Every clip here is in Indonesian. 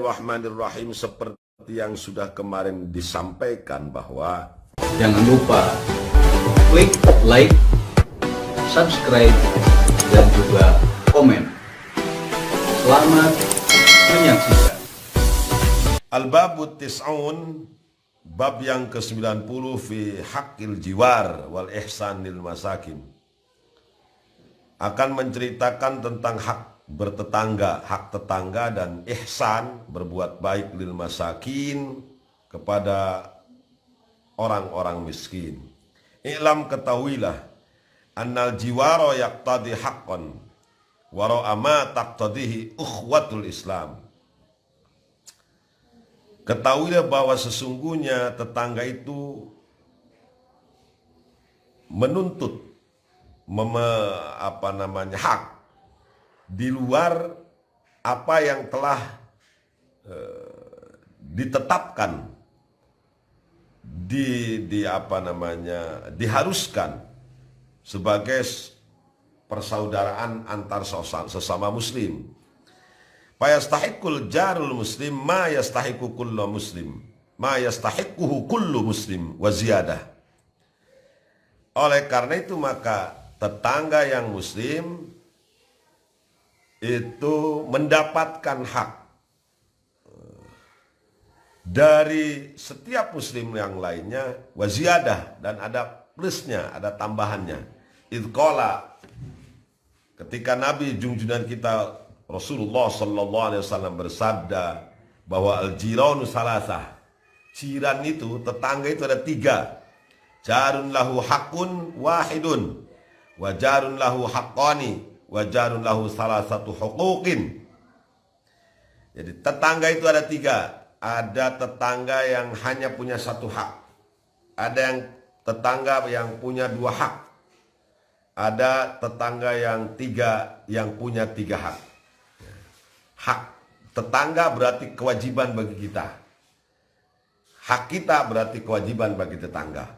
Bismillahirrahmanirrahim. Seperti yang sudah kemarin disampaikan bahwa jangan lupa klik like, subscribe, dan juga komen. Selamat menyaksikan. Al-Babut Tis'un, bab yang ke-90 fi haqqil jiwar wal ihsan lil masakin, akan menceritakan tentang hak bertetangga, hak tetangga, dan ihsan, berbuat baik lil masakin, kepada orang-orang miskin. I'lam, ketahuilah, annal jiwaro yaqtadi haqqan wa ra'ama taqtadihi ukhwatul Islam. Ketahuilah bahwa sesungguhnya tetangga itu menuntut hak di luar apa yang telah ditetapkan, diharuskan sebagai persaudaraan antar sesama muslim. Fayastahiqqul jarul muslim ma yastahiqqu kullu muslim, ma yastahiqquhu kullu muslim wa ziyadah. Oleh karena itu maka tetangga yang muslim itu mendapatkan hak dari setiap muslim yang lainnya, waziyadah, dan ada plusnya, ada tambahannya. Idqala, ketika Nabi junjungan kita Rasulullah sallallahu alaihi wasallam bersabda bahwa al-jiranu salasah, jiran itu, tetangga itu ada 3. Jarun lahu haqqun wahidun, wa jarun lahu haqqani, wa jarun lahu salasatu huquqin. Jadi tetangga itu ada 3. Ada tetangga yang hanya punya 1 hak. Ada yang tetangga yang punya 2 hak. Ada tetangga yang 3 yang punya 3 hak. Hak tetangga berarti kewajiban bagi kita. Hak kita berarti kewajiban bagi tetangga.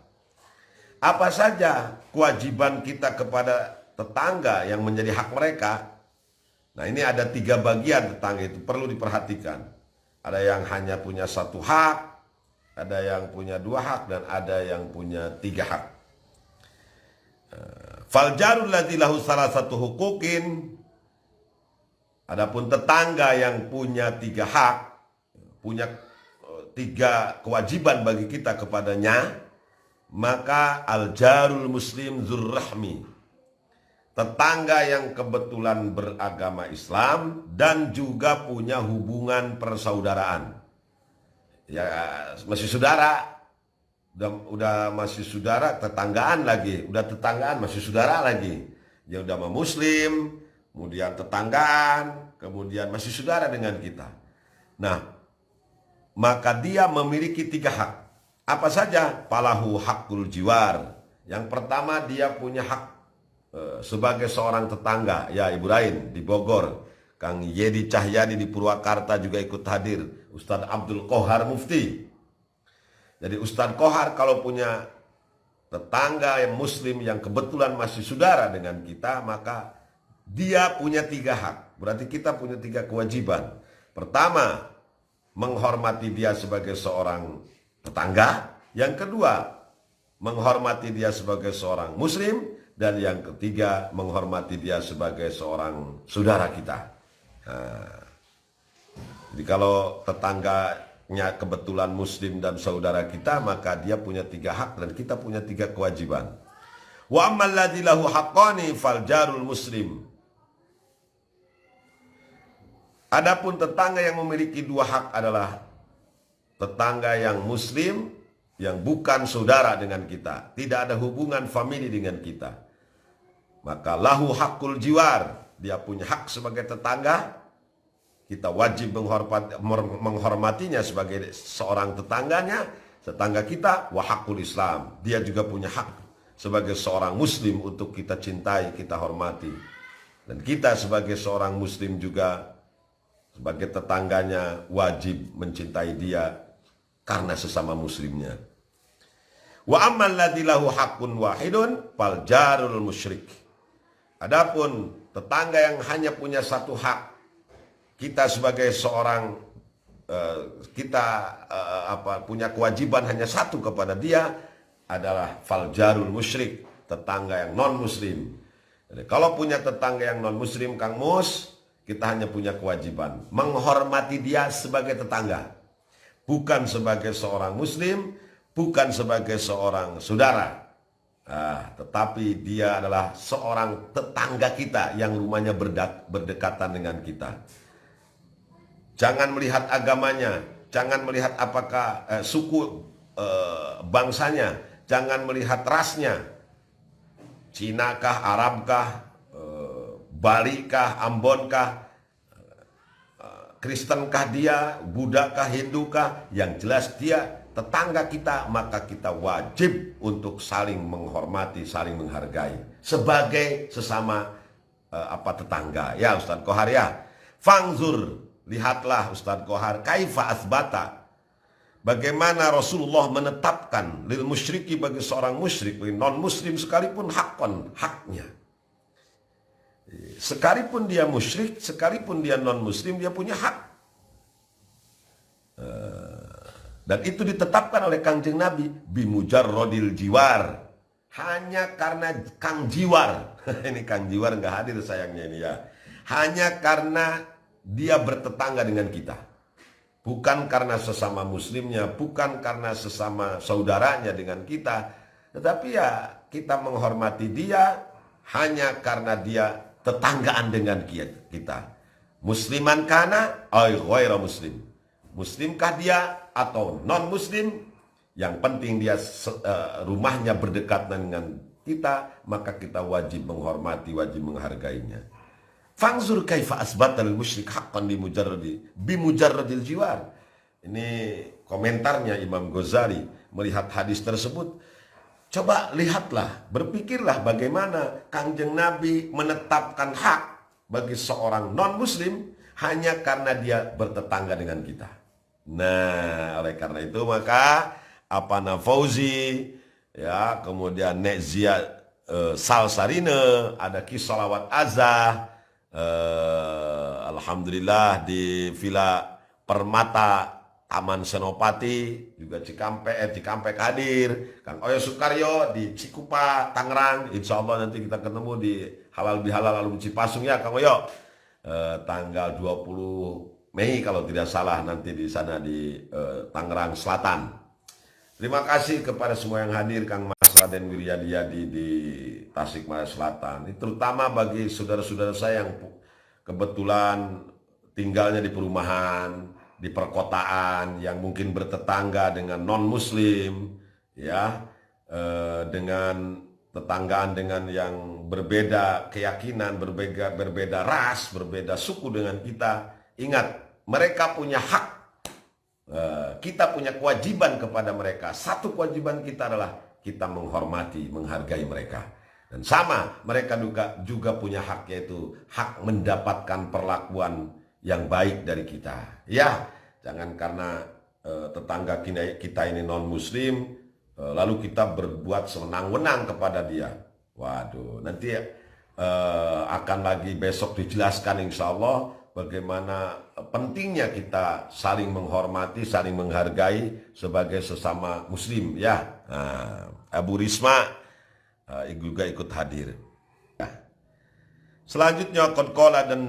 Apa saja kewajiban kita kepada tetangga yang menjadi hak mereka? Nah, ini ada 3 bagian tetangga itu, perlu diperhatikan. Ada yang hanya punya 1 hak, ada yang punya 2 hak, dan ada yang punya 3 hak. Fal jarul ladzi lahu salasatu huquqin, adapun tetangga yang punya 3 hak, punya 3 kewajiban bagi kita kepadanya, maka al jarul muslim dzurrahmi, tetangga yang kebetulan beragama Islam dan juga punya hubungan persaudaraan. Ya, masih saudara, udah masih saudara, tetanggaan lagi, udah tetanggaan masih saudara lagi. Dia udah muslim, kemudian tetanggaan, kemudian masih saudara dengan kita. Nah, maka dia memiliki 3 hak. Apa saja? Falahu haqqul jiwar. Yang pertama, dia punya hak sebagai seorang tetangga. Ya, Ibu Rain di Bogor, Kang Yedi Cahyadi di Purwakarta juga ikut hadir, Ustadz Abdul Qohar Mufti. Jadi Ustadz Qohar kalau punya tetangga yang muslim yang kebetulan masih saudara dengan kita, maka dia punya 3 hak. Berarti kita punya 3 kewajiban. Pertama, menghormati dia sebagai seorang tetangga. Yang kedua, menghormati dia sebagai seorang muslim. Dan yang ketiga, menghormati dia sebagai seorang saudara kita. Nah, jadi kalau tetangganya kebetulan muslim dan saudara kita, maka dia punya 3 hak dan kita punya 3 kewajiban. Wa ammal ladzi lahu haqqani fal jarul muslim. Adapun tetangga yang memiliki 2 hak adalah tetangga yang muslim, yang bukan saudara dengan kita, tidak ada hubungan famili dengan kita. Maka lahu haqqul jiwar, dia punya hak sebagai tetangga. Kita wajib menghormatinya sebagai seorang tetangga kita. Wa haqqul Islam, dia juga punya hak sebagai seorang muslim untuk kita cintai, kita hormati. Dan kita sebagai seorang muslim juga sebagai tetangganya wajib mencintai dia karena sesama muslimnya. Wa amman ladzi lahu haqqun wahidun fal jarul musyrik. Adapun tetangga yang hanya punya 1 hak, kita sebagai seorang kita punya kewajiban hanya satu kepada dia adalah faljarul musyrik, tetangga yang non muslim. Jadi, kalau punya tetangga yang non muslim, Kang Mus, kita hanya punya kewajiban menghormati dia sebagai tetangga, bukan sebagai seorang muslim, bukan sebagai seorang saudara. Tetapi dia adalah seorang tetangga kita yang rumahnya berdekatan dengan kita. Jangan melihat agamanya, jangan melihat apakah suku bangsanya, jangan melihat rasnya, Cina kah, Arab kah, Bali kah, Ambon kah, Kristen kah dia, Buddha kah, Hindu kah, yang jelas dia tetangga kita, maka kita wajib untuk saling menghormati, saling menghargai sebagai sesama tetangga. Ya Ustadz Kohar ya. Fangzur, lihatlah Ustadz Kohar, kaifa asbata, bagaimana Rasulullah menetapkan lil musyriki, bagi seorang musyrik, bagi non muslim sekalipun, hakon, haknya. Sekalipun dia musyrik, sekalipun dia non muslim, dia punya hak. Dan itu ditetapkan oleh Kangjeng Nabi bimujarrodil jiwar, hanya karena Kang Jiwar ini Kang Jiwar nggak hadir sayangnya ini ya, hanya karena dia bertetangga dengan kita, bukan karena sesama muslimnya, bukan karena sesama saudaranya dengan kita, tetapi ya kita menghormati dia hanya karena dia tetanggaan dengan kita. Musliman kana ay ghaira muslim, muslimkah dia atau non muslim, yang penting dia rumahnya berdekatan dengan kita, maka kita wajib menghormati, wajib menghargainya. Fangzur kaifa asbatal musyrik haqqan bimujarradil jiwar. Ini komentarnya Imam Ghazali melihat hadis tersebut. Coba lihatlah, berpikirlah bagaimana Kangjeng Nabi menetapkan hak bagi seorang non muslim hanya karena dia bertetangga dengan kita. Nah, oleh karena itu maka Apana Fauzi, ya, kemudian Nek Zia Salsarine, ada Kisolawat Azah, alhamdulillah di Villa Permata Taman Senopati, juga Cikampek hadir, Kang Oyo Sukaryo di Cikupa Tangerang, insya Allah nanti kita ketemu di Halal Bihalal Alum Cipasung ya Kang Oyo, tanggal 20 Mei kalau tidak salah, nanti di sana di Tangerang Selatan. Terima kasih kepada semua yang hadir, Kang Mas Raden Wiryadiyadi di Tasikmalaya Selatan. Ini terutama bagi saudara-saudara saya yang kebetulan tinggalnya di perumahan, di perkotaan, yang mungkin bertetangga dengan non-muslim, ya, dengan tetanggaan dengan yang berbeda keyakinan, berbeda ras, berbeda suku dengan kita. Ingat, mereka punya hak, kita punya kewajiban kepada mereka. Satu kewajiban kita adalah kita menghormati, menghargai mereka. Dan sama, mereka juga punya hak, yaitu hak mendapatkan perlakuan yang baik dari kita. Ya, jangan karena tetangga kita ini non muslim, lalu kita berbuat sewenang-wenang kepada dia. Waduh, nanti akan lagi besok dijelaskan insya Allah bagaimana pentingnya kita saling menghormati, saling menghargai sebagai sesama muslim ya. Nah, Abu Risma juga ikut hadir. Selanjutnya qala, dan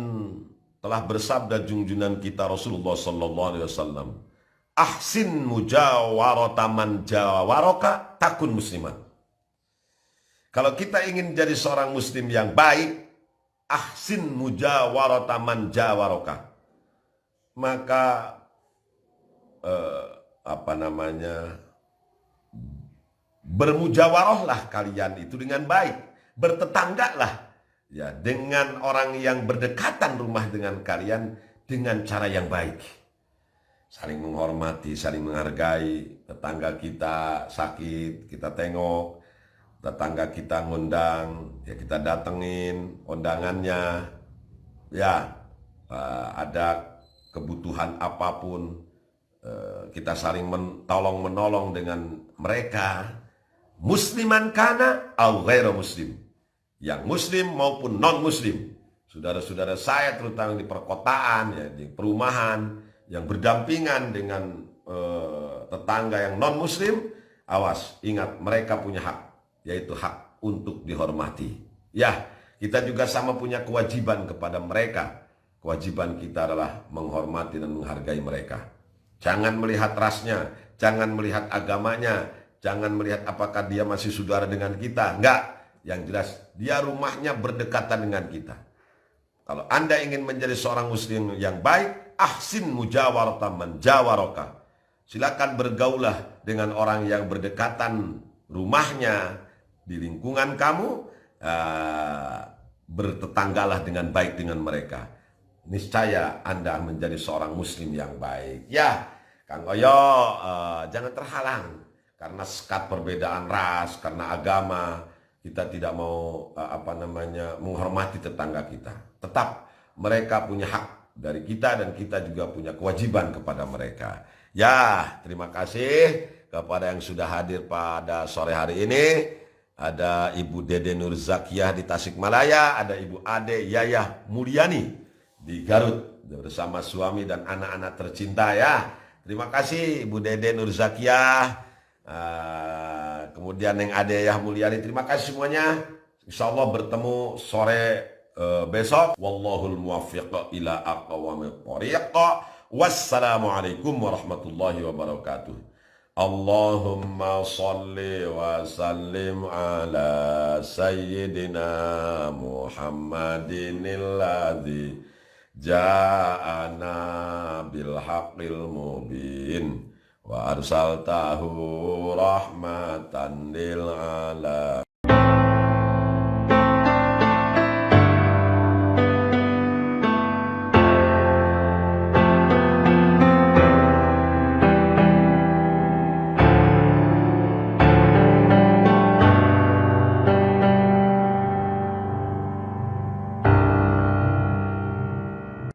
telah bersabda junjungan kita Rasulullah sallallahu alaihi wasallam, ahsin mujawarata man jawaraka takun musliman. Kalau kita ingin jadi seorang muslim yang baik, ahsin mujawarata man jawaraka, maka bermujawarahlah kalian itu dengan baik, bertetanggalah ya dengan orang yang berdekatan rumah dengan kalian dengan cara yang baik, saling menghormati, saling menghargai. Tetangga kita sakit, kita tengok, tetangga kita ngundang, ya kita datengin undangannya, ya ada kebutuhan apapun, kita saling menolong dengan mereka, musliman kana au ghairu muslim, yang muslim maupun non muslim. Saudara-saudara saya terutama di perkotaan, ya, di perumahan, yang berdampingan dengan tetangga yang non-muslim, awas, ingat mereka punya hak, yaitu hak untuk dihormati. Ya, kita juga sama punya kewajiban kepada mereka. Kewajiban kita adalah menghormati dan menghargai mereka. Jangan melihat rasnya, jangan melihat agamanya, jangan melihat apakah dia masih saudara dengan kita. Enggak, yang jelas dia rumahnya berdekatan dengan kita. Kalau Anda ingin menjadi seorang muslim yang baik, ahsin mujawarata man jawaraka. Silakan bergaulah dengan orang yang berdekatan rumahnya di lingkungan kamu, bertetanggalah dengan baik dengan mereka. Niscaya Anda menjadi seorang muslim yang baik. Ya, Kang Oyo, jangan terhalang karena sekat perbedaan ras, karena agama. Kita tidak mau menghormati tetangga kita. Tetap mereka punya hak dari kita dan kita juga punya kewajiban kepada mereka. Ya, terima kasih kepada yang sudah hadir pada sore hari ini. Ada Ibu Dede Nur Zakiyah di Tasikmalaya, ada Ibu Ade Yayah Mulyani di Garut bersama suami dan anak-anak tercinta ya. Terima kasih Ibu Dede Nur Zakiyah. Kemudian yang Ade Yayah Mulyani, terima kasih semuanya. Insyaallah bertemu sore besok. Wallahul muwaffiq ila aqwamit thoriq. Wassalamualaikum warahmatullahi wabarakatuh. Allahumma salli wa sallim ala sayyidina Muhammadin alladzi ja'ana bil haqqil mubin wa arsaltahu rahmatan lil alamin.